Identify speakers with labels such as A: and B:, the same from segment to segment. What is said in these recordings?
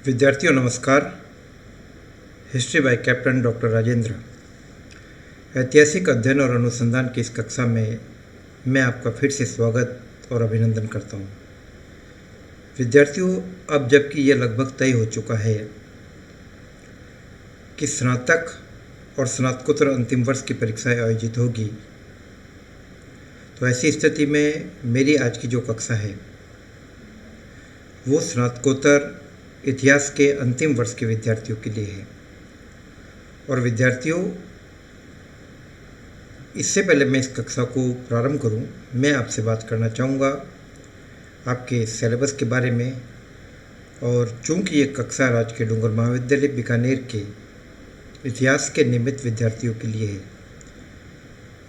A: विद्यार्थियों नमस्कार। History by captain doctor Rajendra. ऐतिहासिक अध्ययन और अनुसंधान की इस कक्षा में मैं आपका फिर से स्वागत और अभिनंदन करता हूं। विद्यार्थियों, अब जबकि यह लगभग तय हो चुका है कि स्नातक और स्नातकोत्तर अंतिम वर्ष की परीक्षाएं आयोजित होगी, तो ऐसी स्थिति में मेरी आज की जो कक्षा है वो स्नातकोत्तर इतिहास के अंतिम वर्ष के विद्यार्थियों के लिए है। और विद्यार्थियों, इससे पहले मैं इस कक्षा को प्रारंभ करूं, मैं आपसे बात करना चाहूँगा आपके सिलेबस के बारे में। और चूंकि ये कक्षा राज के डूंगर महाविद्यालय बीकानेर के इतिहास के नियमित विद्यार्थियों के लिए है,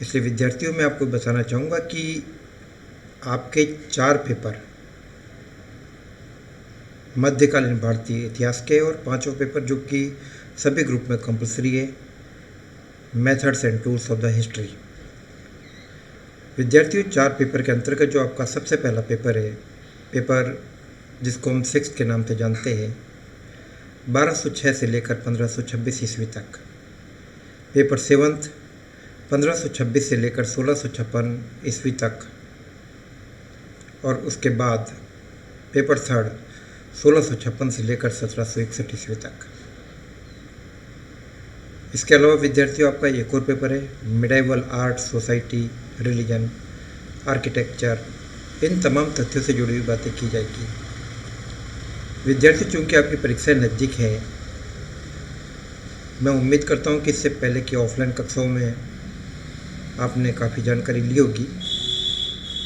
A: इसलिए विद्यार्थियों मैं आपको बताना चाहूँगा कि आपके 4 पेपर मध्यकालीन भारतीय इतिहास के और 5वां पेपर जो कि सभी ग्रुप में कंपलसरी है, methods and tools of the history. विद्यार्थियों, 4 पेपर के अंतर्गत जो आपका सबसे पहला पेपर है, पेपर जिसको हम 6 के नाम से जानते हैं, 1206 से लेकर 1526 ईस्वी तक। पेपर 7 1526 से लेकर 1656 ईस्वी तक। और उसके बाद पेपर 3 1656 से लेकर 1761 ईस्वी तक। इसके अलावा विद्यार्थियों, आपका एक और पेपर है, medieval art, society, religion, architecture. इन तमाम तथ्यों से जुड़ी हुई बातें की जाएगी। विद्यार्थी, चूंकि आपकी परीक्षाएं नज़दीक है, मैं उम्मीद करता हूं कि इससे पहले की ऑफलाइन कक्षाओं में आपने काफ़ी जानकारी ली होगी।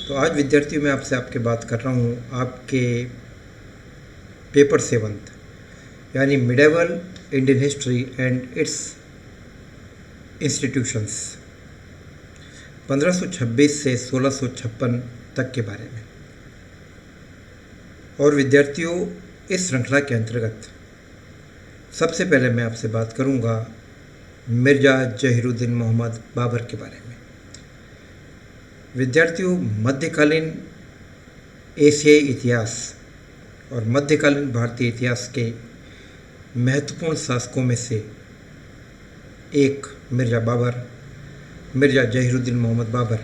A: तो आज विद्यार्थियों मैं आपसे बात कर रहा हूं आपके पेपर 7 यानी medieval Indian history and it's institutions 1526 से 1656 तक के बारे में। और विद्यार्थियों, इस श्रृंखला के अंतर्गत सबसे पहले मैं आपसे बात करूंगा मिर्ज़ा जहीरुद्दीन मोहम्मद बाबर के बारे में। विद्यार्थियों, मध्यकालीन एशियाई इतिहास और मध्यकालीन भारतीय इतिहास के महत्वपूर्ण शासकों में से एक मिर्ज़ा जहीरुद्दीन मोहम्मद बाबर,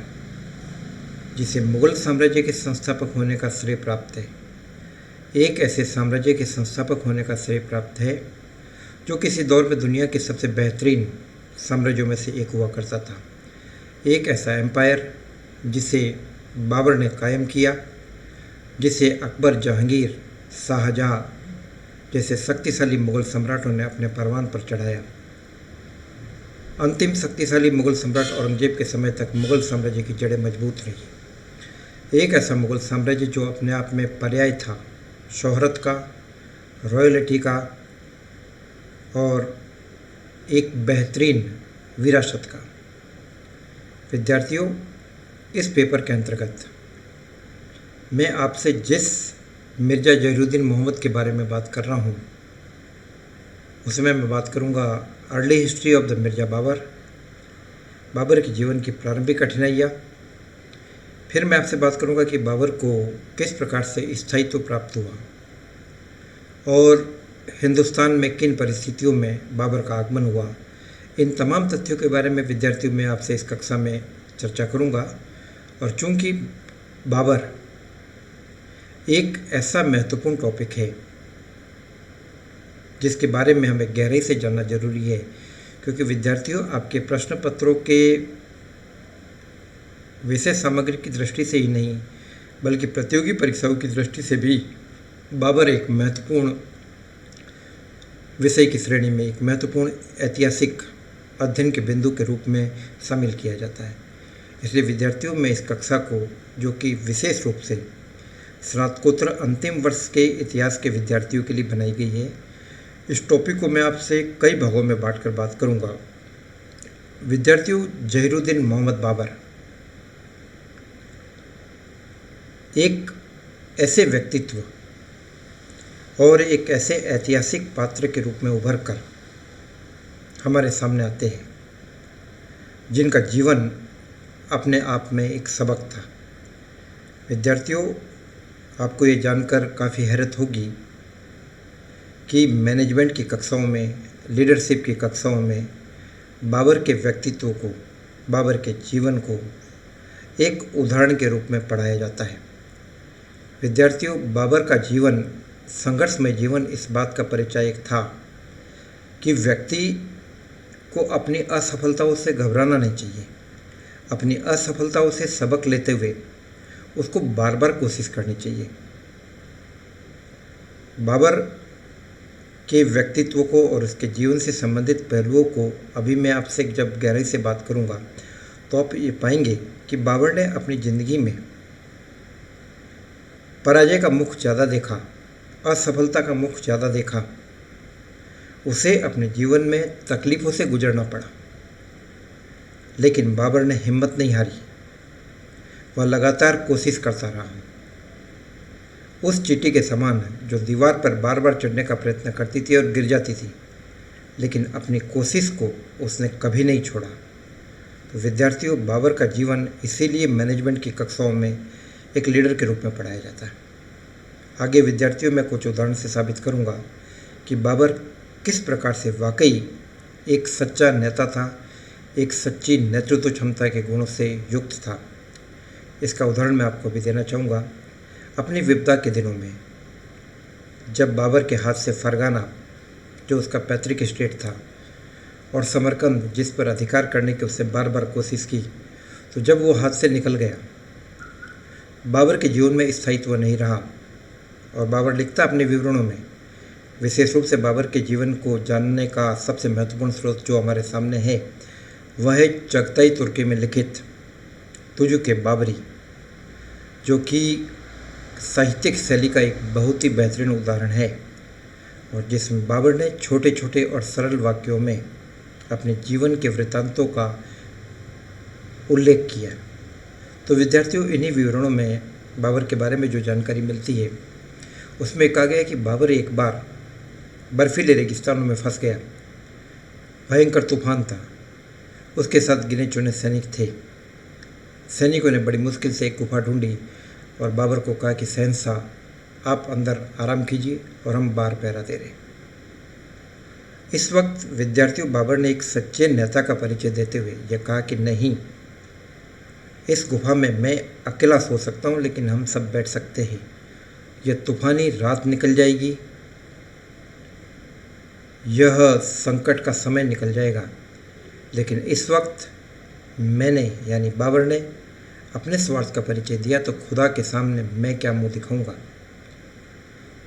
A: जिसे मुग़ल साम्राज्य के संस्थापक होने का श्रेय प्राप्त है। एक ऐसे साम्राज्य के संस्थापक होने का श्रेय प्राप्त है जो किसी दौर में दुनिया के सबसे बेहतरीन साम्राज्यों में से एक हुआ करता था। एक ऐसा एम्पायर जिसे बाबर ने कायम किया, जिसे अकबर, जहांगीर, शाहजहां जैसे शक्तिशाली मुग़ल सम्राटों ने अपने परवान पर चढ़ाया। अंतिम शक्तिशाली मुग़ल सम्राट औरंगजेब के समय तक मुग़ल साम्राज्य की जड़ें मजबूत रही। एक ऐसा मुग़ल साम्राज्य जो अपने आप में पर्याय था शोहरत का, रॉयल्टी का और एक बेहतरीन विरासत का। विद्यार्थियों, इस पेपर के अंतर्गत मैं आपसे जिस मिर्ज़ा जहीरुद्दीन मोहम्मद के बारे में बात कर रहा हूँ, उसमें मैं बात करूँगा early history of the Mirza Babur के जीवन की प्रारंभिक कठिनाइयाँ। फिर मैं आपसे बात करूँगा कि बाबर को किस प्रकार से स्थायित्व प्राप्त हुआ और हिंदुस्तान में किन परिस्थितियों में बाबर का आगमन हुआ। इन तमाम तथ्यों के बारे में विद्यार्थियों में आपसे इस कक्षा में चर्चा करूँगा। और चूँकि बाबर एक ऐसा महत्वपूर्ण टॉपिक है जिसके बारे में हमें गहराई से जानना जरूरी है, क्योंकि विद्यार्थियों, आपके प्रश्न पत्रों के विषय सामग्री की दृष्टि से ही नहीं बल्कि प्रतियोगी परीक्षाओं की दृष्टि से भी बाबर एक महत्वपूर्ण विषय की श्रेणी में, एक महत्वपूर्ण ऐतिहासिक अध्ययन के बिंदु के रूप में शामिल किया जाता है। इसलिए विद्यार्थियों, मैं इस कक्षा को, जो कि विशेष रूप से स्नातकोत्तर अंतिम वर्ष के इतिहास के विद्यार्थियों के लिए बनाई गई है, इस टॉपिक को मैं आपसे कई भागों में बांटकर बात करूंगा। विद्यार्थियों, जहीरुद्दीन मोहम्मद बाबर एक ऐसे व्यक्तित्व और एक ऐसे ऐतिहासिक पात्र के रूप में उभर कर हमारे सामने आते हैं जिनका जीवन अपने आप में एक सबक था। विद्यार्थियों, आपको ये जानकर काफ़ी हैरत होगी कि मैनेजमेंट की कक्षाओं में, लीडरशिप की कक्षाओं में बाबर के व्यक्तित्व को, बाबर के जीवन को एक उदाहरण के रूप में पढ़ाया जाता है। विद्यार्थियों, बाबर का जीवन, संघर्षमय जीवन इस बात का परिचायक था कि व्यक्ति को अपनी असफलताओं से घबराना नहीं चाहिए। अपनी असफलताओं से सबक लेते हुए उसको बार बार कोशिश करनी चाहिए। बाबर के व्यक्तित्व को और उसके जीवन से संबंधित पहलुओं को अभी मैं आपसे जब गहराई से बात करूंगा तो आप ये पाएंगे कि बाबर ने अपनी ज़िंदगी में पराजय का मुख ज़्यादा देखा, असफलता का मुख ज़्यादा देखा। उसे अपने जीवन में तकलीफ़ों से गुजरना पड़ा, लेकिन बाबर ने हिम्मत नहीं हारी। वह लगातार कोशिश करता रहा। उस चींटी के समान जो दीवार पर बार बार चढ़ने का प्रयत्न करती थी और गिर जाती थी, लेकिन अपनी कोशिश को उसने कभी नहीं छोड़ा। तो विद्यार्थियों, बाबर का जीवन इसीलिए मैनेजमेंट की कक्षाओं में एक लीडर के रूप में पढ़ाया जाता है। आगे विद्यार्थियों, मैं कुछ उदाहरण से साबित करूंगा कि बाबर किस प्रकार से वाकई एक सच्चा नेता था, एक सच्ची नेतृत्व क्षमता के गुणों से युक्त था। इसका उदाहरण मैं आपको भी देना चाहूँगा। अपनी विपदा के दिनों में जब बाबर के हाथ से फरगाना, जो उसका पैतृक स्टेट था, और समरकंद, जिस पर अधिकार करने की उसने बार बार कोशिश की, तो जब वो हाथ से निकल गया, बाबर के जीवन में स्थायित्व नहीं रहा। और बाबर लिखता अपने विवरणों में, विशेष रूप से बाबर के जीवन को जानने का सबसे महत्वपूर्ण स्रोत जो हमारे सामने है वह है चगताई तुर्की में लिखित तुजु के बाबरी, जो कि साहित्यिक शैली का एक बहुत ही बेहतरीन उदाहरण है और जिसमें बाबर ने छोटे छोटे और सरल वाक्यों में अपने जीवन के वृत्तांतों का उल्लेख किया। तो विद्यार्थियों, इन्हीं विवरणों में बाबर के बारे में जो जानकारी मिलती है उसमें कहा गया कि बाबर एक बार बर्फीले रेगिस्तानों में फंस गया। भयंकर तूफान था, उसके साथ गिने चुने सैनिक थे। सैनिकों ने बड़ी मुश्किल से एक गुफा ढूंढी और बाबर को कहा कि शहंशाह, आप अंदर आराम कीजिए और हम बाहर पहरा दे रहे। इस वक्त विद्यार्थियों, बाबर ने एक सच्चे नेता का परिचय देते हुए यह कहा कि नहीं, इस गुफा में मैं अकेला सो सकता हूँ, लेकिन हम सब बैठ सकते हैं। यह तूफानी रात निकल जाएगी, यह संकट का समय निकल जाएगा, लेकिन इस वक्त मैंने यानी बाबर ने अपने स्वार्थ का परिचय दिया तो खुदा के सामने मैं क्या मुंह दिखाऊंगा।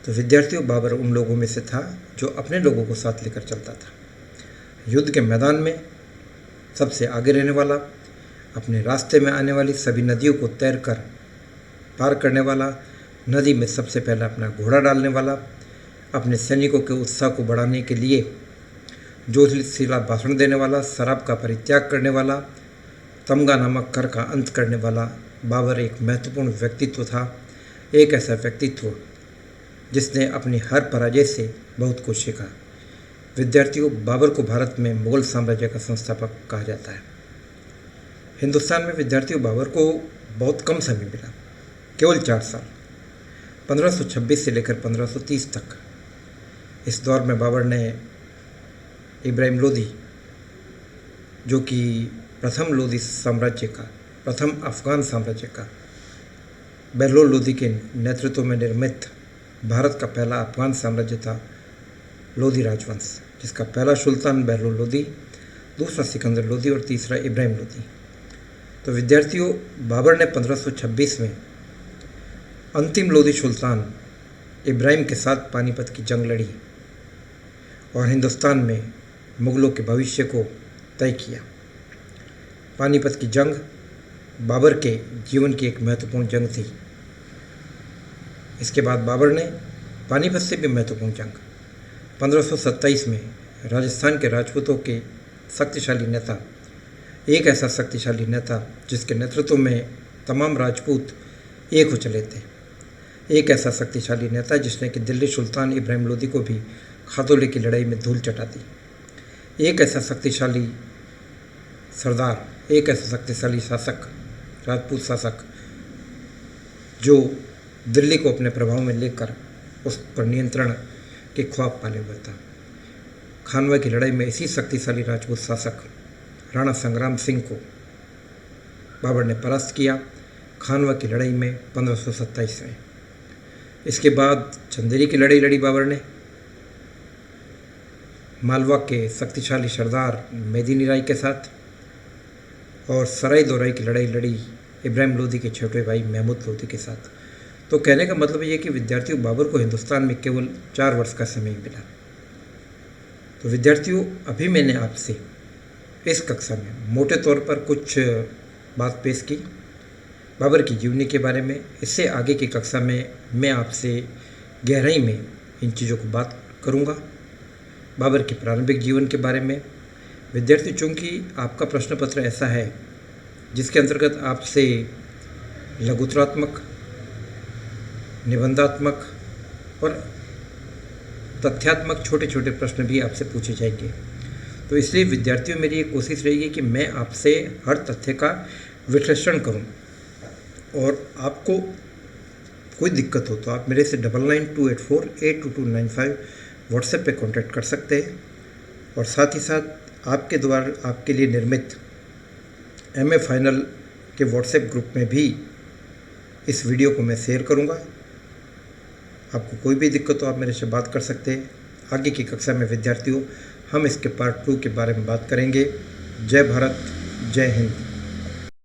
A: तो विद्यार्थियों, बाबर उन लोगों में से था जो अपने लोगों को साथ लेकर चलता था। युद्ध के मैदान में सबसे आगे रहने वाला, अपने रास्ते में आने वाली सभी नदियों को तैर कर पार करने वाला, नदी में सबसे पहले अपना घोड़ा डालने वाला, अपने सैनिकों के उत्साह को बढ़ाने के लिए जोशीला भाषण देने वाला, शराब का परित्याग करने वाला, तमगा नामक कर का अंत करने वाला बाबर एक महत्वपूर्ण व्यक्तित्व था। एक ऐसा व्यक्तित्व जिसने अपनी हर पराजय से बहुत कुछ सीखा। विद्यार्थियों, बाबर को भारत में मुगल साम्राज्य का संस्थापक कहा जाता है। हिंदुस्तान में विद्यार्थियों, बाबर को बहुत कम समय मिला, केवल 4 साल, 1526 से लेकर 1530 तक। इस दौर में बाबर ने इब्राहिम लोदी, जो कि प्रथम लोदी साम्राज्य का, प्रथम अफगान साम्राज्य का, बहलोल लोदी के नेतृत्व में निर्मित भारत का पहला अफगान साम्राज्य था लोदी राजवंश, जिसका पहला सुल्तान बहलोल लोदी, दूसरा सिकंदर लोदी और तीसरा इब्राहिम लोदी। तो विद्यार्थियों, बाबर ने 1526 में अंतिम लोदी सुल्तान इब्राहिम के साथ पानीपत की जंग लड़ी और हिंदुस्तान में मुग़लों के भविष्य को तय किया। पानीपत की जंग बाबर के जीवन की एक महत्वपूर्ण जंग थी। इसके बाद बाबर ने पानीपत से भी महत्वपूर्ण जंग 1527 में राजस्थान के राजपूतों के शक्तिशाली नेता, एक ऐसा शक्तिशाली नेता जिसके नेतृत्व में तमाम राजपूत एक हो चले थे, एक ऐसा शक्तिशाली नेता जिसने कि दिल्ली सुल्तान इब्राहिम लोदी को भी खातौले की लड़ाई में धूल चटा दी, एक ऐसा शक्तिशाली सरदार, एक ऐसा शक्तिशाली शासक, राजपूत शासक, जो दिल्ली को अपने प्रभाव में लेकर उस पर नियंत्रण के ख्वाब पाले हुआ था। खानवा की लड़ाई में इसी शक्तिशाली राजपूत शासक राणा संग्राम सिंह को बाबर ने परास्त किया खानवा की लड़ाई में 1527 में। इसके बाद चंदेरी की लड़ाई लड़ी बाबर ने मालवा के शक्तिशाली सरदार मेदिनी राय के साथ, और सराय दोराई की लड़ाई लड़ी इब्राहिम लोदी के छोटे भाई महमूद लोदी के साथ। तो कहने का मतलब ये कि विद्यार्थियों, बाबर को हिंदुस्तान में केवल 4 वर्ष का समय मिला। तो विद्यार्थियों, अभी मैंने आपसे इस कक्षा में मोटे तौर पर कुछ बात पेश की बाबर की जीवनी के बारे में। इससे आगे की कक्षा में मैं आपसे गहराई में इन चीज़ों को बात करूँगा, बाबर के प्रारंभिक जीवन के बारे में। विद्यार्थी, चूँकि आपका प्रश्न पत्र ऐसा है जिसके अंतर्गत आपसे लघुत्तरात्मक, निबंधात्मक और तथ्यात्मक छोटे छोटे प्रश्न भी आपसे पूछे जाएंगे, तो इसलिए विद्यार्थियों, मेरी ये कोशिश रहेगी कि मैं आपसे हर तथ्य का विश्लेषण करूं। और आपको कोई दिक्कत हो तो आप मेरे से 9928482295 व्हाट्सएप पे कांटेक्ट कर सकते हैं। और साथ ही साथ आपके द्वारा आपके लिए निर्मित MA फाइनल के व्हाट्सएप ग्रुप में भी इस वीडियो को मैं शेयर करूंगा। आपको कोई भी दिक्कत हो आप मेरे से बात कर सकते हैं। आगे की कक्षा में विद्यार्थियों, हम इसके पार्ट 2 के बारे में बात करेंगे। जय भारत, जय हिंद।